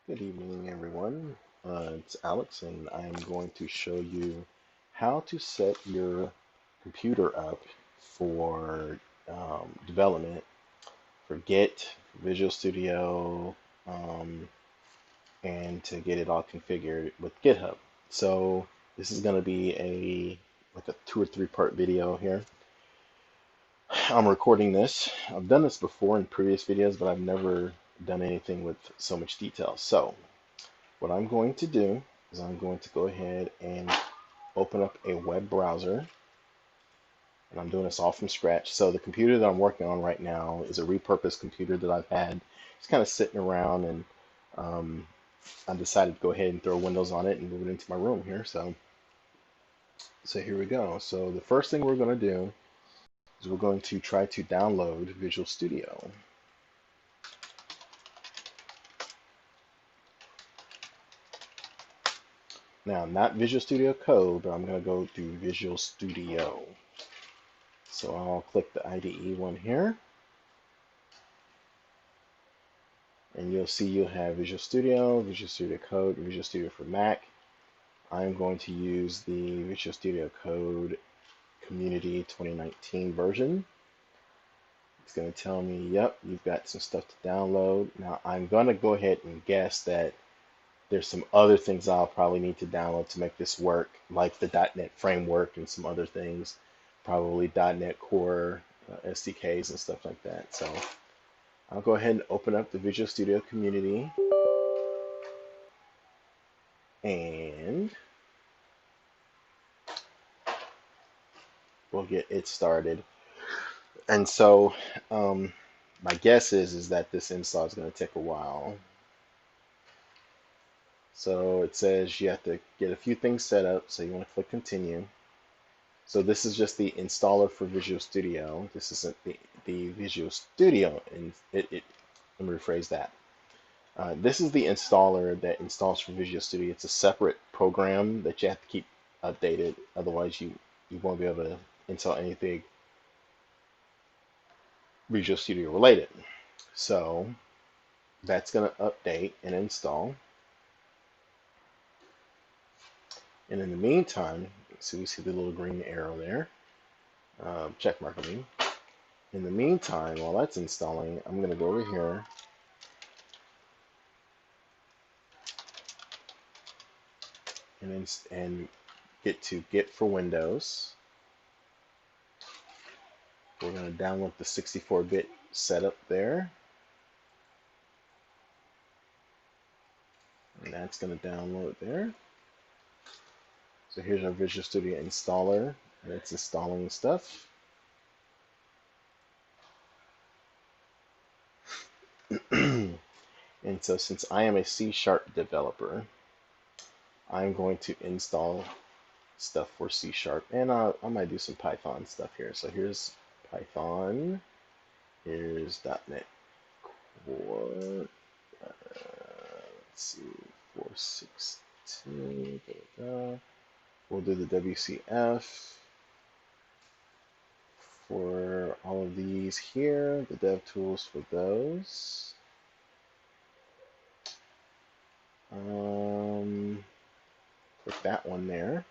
Good evening, everyone. It's Alex, and I'm going to show you how to set your computer up for development for Git, Visual Studio, um, and to get it all configured with GitHub. So this is going to be like a 2 or 3 part video here. I'm recording this. I've done this before in previous videos, but I've never done anything with so much detail. So what I'm going to do is I'm going to go ahead and open up a web browser, and I'm doing this all from scratch. So the computer that I'm working on right now is a repurposed computer that I've had. It's kind of sitting around, and um, I decided to go ahead and throw Windows on it and move it into my room here. So here we go. So the first thing we're going to do is we're going to try to download Visual Studio. Now, not Visual Studio Code, but I'm going to go to Visual Studio. So I'll click the IDE one here, and you'll see you'll have Visual Studio, Visual Studio Code, Visual Studio for Mac. I'm going to use the Visual Studio Code Community 2019 version. It's going to tell me, yep, you've got some stuff to download. Now I'm going to go ahead and guess that there's some other things I'll probably need to download to make this work, like the .NET framework and some other things, probably .NET Core SDKs and stuff like that. So I'll go ahead and open up the Visual Studio Community, and we'll get it started. And so my guess is that this install is going to take a while. So it says you have to get a few things set up. So you want to click continue. So this is just the installer for Visual Studio. This isn't the Visual Studio. And let me rephrase that. This is the installer that installs for Visual Studio. It's a separate program that you have to keep updated. Otherwise, you won't be able to install anything Visual Studio related. So that's going to update and install. And in the meantime, so you see the little green arrow there, check mark I mean. In the meantime, while that's installing, I'm going to go over here and get to Git for Windows. We're going to download the 64-bit setup there. And that's going to download there. So here's our Visual Studio installer, and it's installing stuff. And so since I am a C# developer, I'm going to install stuff for C#, and I might do some Python stuff here. So here's Python, here's .NET Core, let's see, 462, we'll do the WCF for all of these here, the dev tools for those. Put that one there.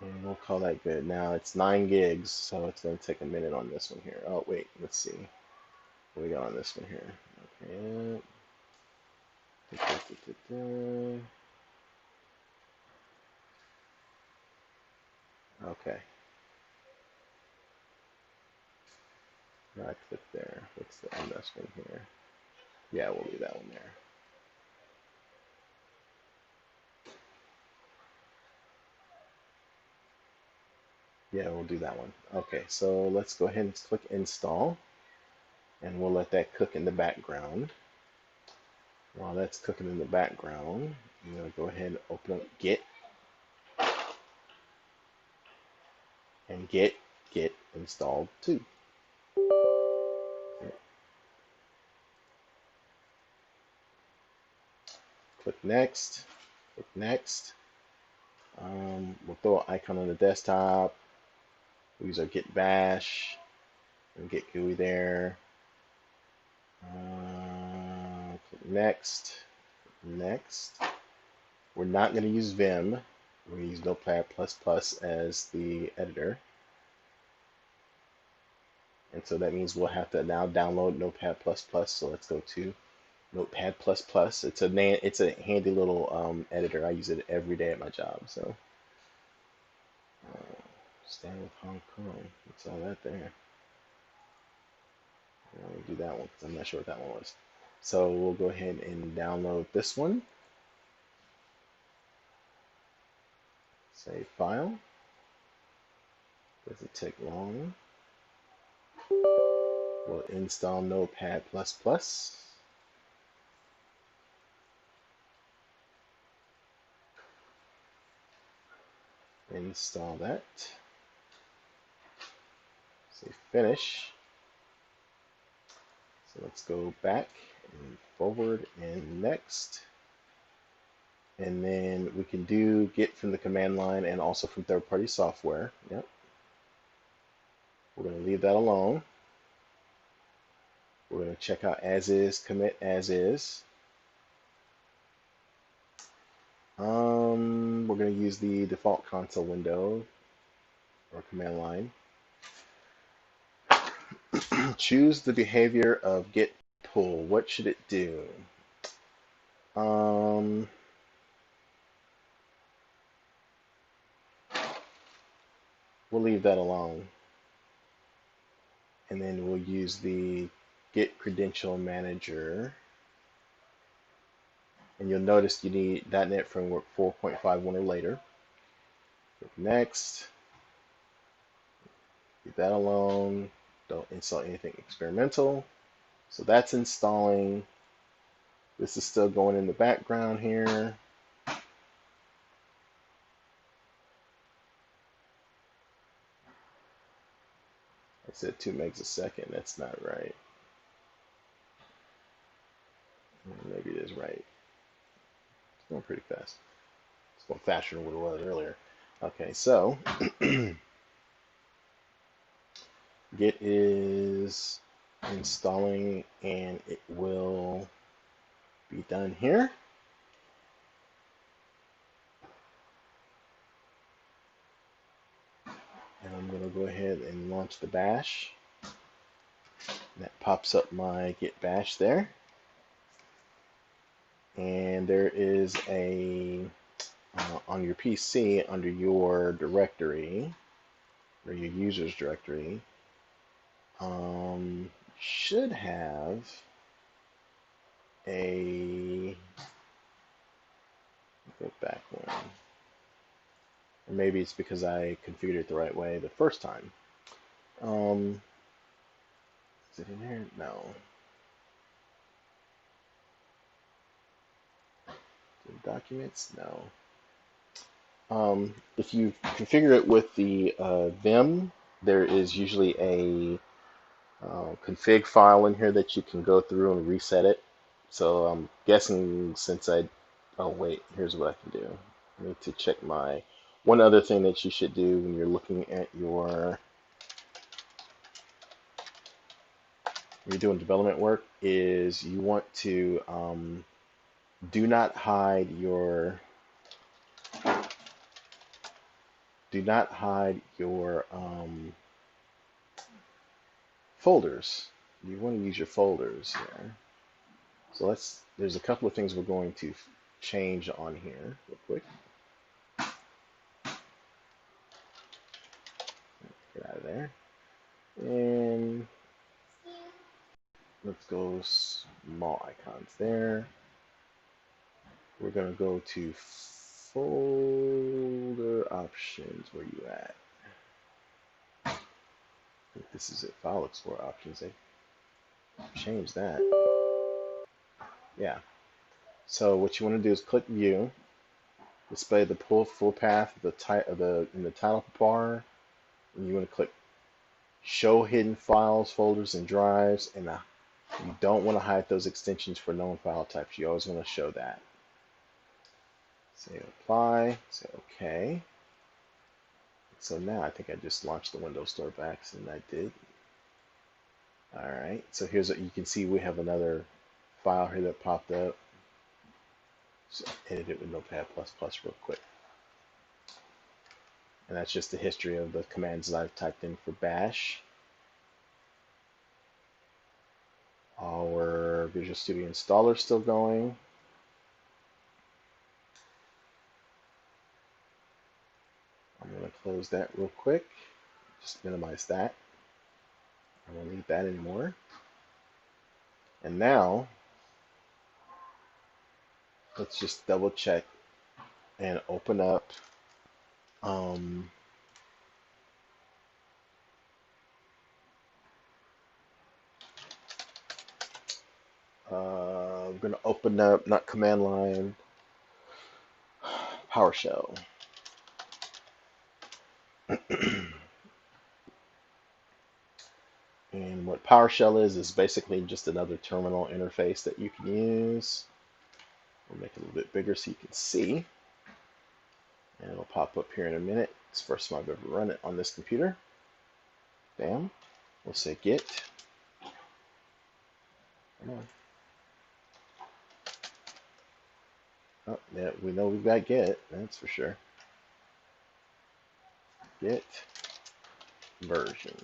And we'll call that good. Now it's 9 gigs, so it's going to take a minute on this one here. Oh, wait, let's see what we got on this one here. Okay. Okay. Right click there. What's the end one here? Yeah, we'll leave that one there. Yeah, we'll do that one. Okay, so let's go ahead and click install, and we'll let that cook in the background. While that's cooking in the background, I'm going to go ahead and open up Git and get Git installed too. Click next, click next. We'll throw an icon on the desktop. We'll use our Git bash and Git GUI there. Next. Next. We're not going to use Vim. We're going to use Notepad++ as the editor. And so that means we'll have to now download Notepad++. So let's go to Notepad++. It's a handy little editor. I use it every day at my job. So stand with Hong Kong. What's all that there? I'll do that one because I'm not sure what that one was. So we'll go ahead and download this one. Save file. Doesn't take long. We'll install Notepad++. Install that. Say finish. So let's go back and forward and next. And then we can do Git from the command line and also from third-party software. Yep. We're going to leave that alone. We're going to check out as is, commit as is. We're going to use the default console window or command line. Choose the behavior of git pull. What should it do? We'll leave that alone. And then we'll use the Git credential manager. And you'll notice you need .NET Framework 4.51 or later. Click next. Leave that alone. Don't install anything experimental. So that's installing. This is still going in the background here. I said 2 megs a second. That's not right. Maybe it is right. It's going pretty fast. It's going faster than what it was earlier. Okay, so Git is installing and it will be done here. And I'm going to go ahead and launch the bash. And that pops up my Git bash there. And there is a, on your PC, under your directory, or your users directory, should have a, go back one. Or maybe it's because I configured it the right way the first time. Is it in here? No. Documents? No. If you configure it with the Vim, there is usually a config file in here that you can go through and reset it. So I'm guessing since oh wait, here's what I can do. I need to check my, one other thing that you should do when you're looking at your, when you're doing development work is you want to do not hide your folders. You want to use your folders here. So there's a couple of things we're going to change on here real quick. Get out of there. And let's go small icons there. We're going to go to folder options. Where you at? I think this is it. File Explorer options. They changed that. Yeah. So what you want to do is click View, display the full path in the title bar, and you want to click Show Hidden Files, Folders, and Drives, and you don't want to hide those extensions for known file types. You always want to show that. Say Apply. Say OK. So now I think I just launched the Windows Store by accident. I did. All right, so here's what you can see. We have another file here that popped up. So edit it with Notepad++ real quick. And that's just the history of the commands that I've typed in for bash. Our Visual Studio installer is still going. I'm going to close that real quick. Just minimize that. I don't need that anymore. And now, let's just double check and open up I'm going to open up, not command line, PowerShell. And what PowerShell is basically just another terminal interface that you can use. We'll make it a little bit bigger so you can see. And it'll pop up here in a minute. It's the first time I've ever run it on this computer. Bam. We'll say git. Come on. Oh, yeah, we know we've got git, that's for sure. Git version.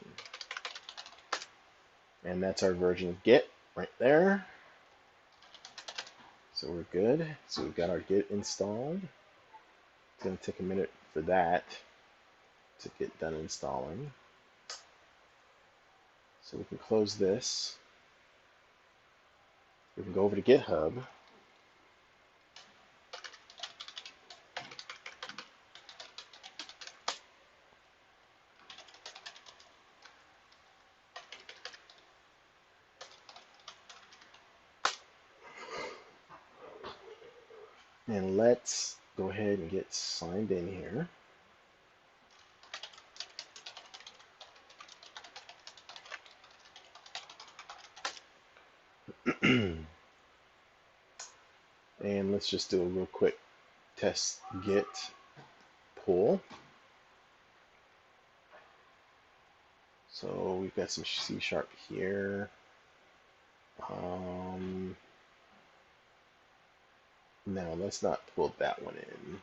And that's our version of git right there. So we're good. So we've got our git installed. It's going to take a minute for that to get done installing. So we can close this. We can go over to GitHub. And let's go ahead and get signed in here. And let's just do a real quick test git pull. So we've got some C# here. Now let's not pull that one in.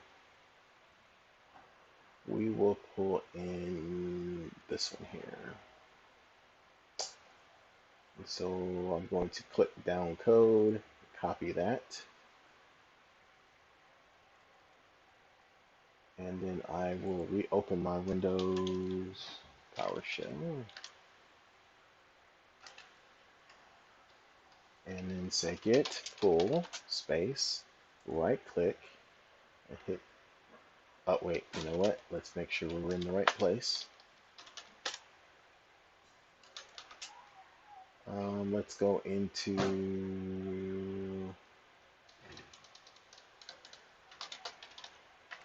We will pull in this one here. And so I'm going to click down code, copy that. And then I will reopen my Windows PowerShell. And then say git pull space, right click, and hit, oh wait, you know what? Let's make sure we're in the right place. Let's go into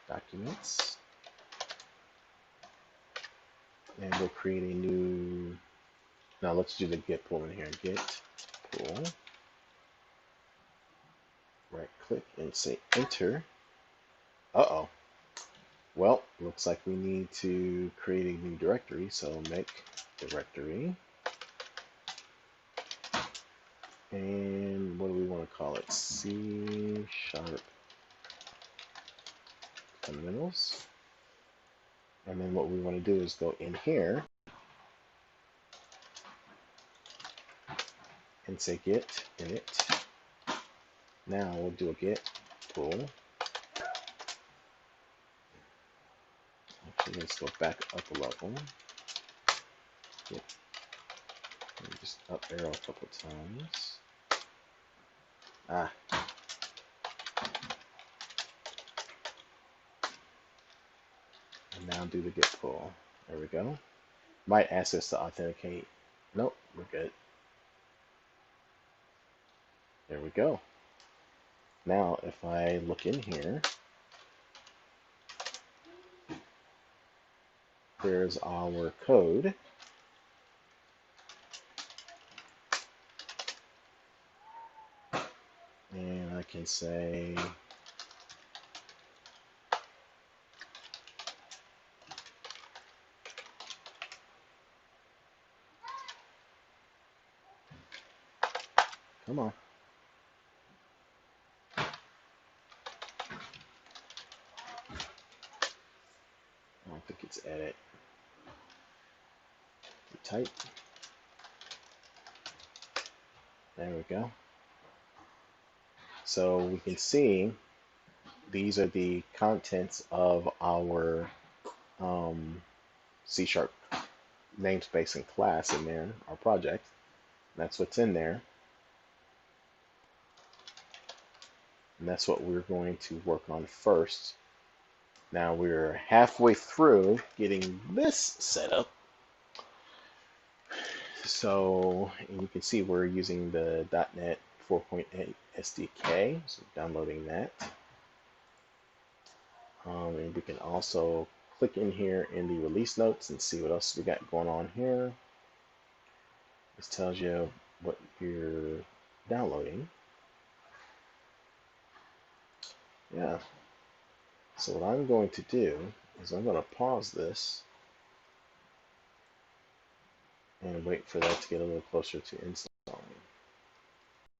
documents. And we'll create a new, now let's do the git pull in here. Git pull, right click and say enter. Uh-oh. Well, looks like we need to create a new directory, so make directory. And what do we want to call it? C# fundamentals. And then what we want to do is go in here and say git init. Now we'll do a git pull. Actually, let's go back up a level. Git. Just up arrow a couple times. Ah. And now do the git pull. There we go. Might ask us to authenticate. Nope, we're good. There we go. Now, if I look in here, there's our code. And I can say Come on. I don't think it's edit. Type. There we go. So we can see these are the contents of our C# namespace and class in there, our project. That's what's in there. And that's what we're going to work on first. Now we're halfway through getting this set up. So you can see we're using the .NET 4.8 SDK, so downloading that. And we can also click in here in the release notes and see what else we got going on here. This tells you what you're downloading. Yeah. So what I'm going to do is I'm going to pause this and wait for that to get a little closer to installing.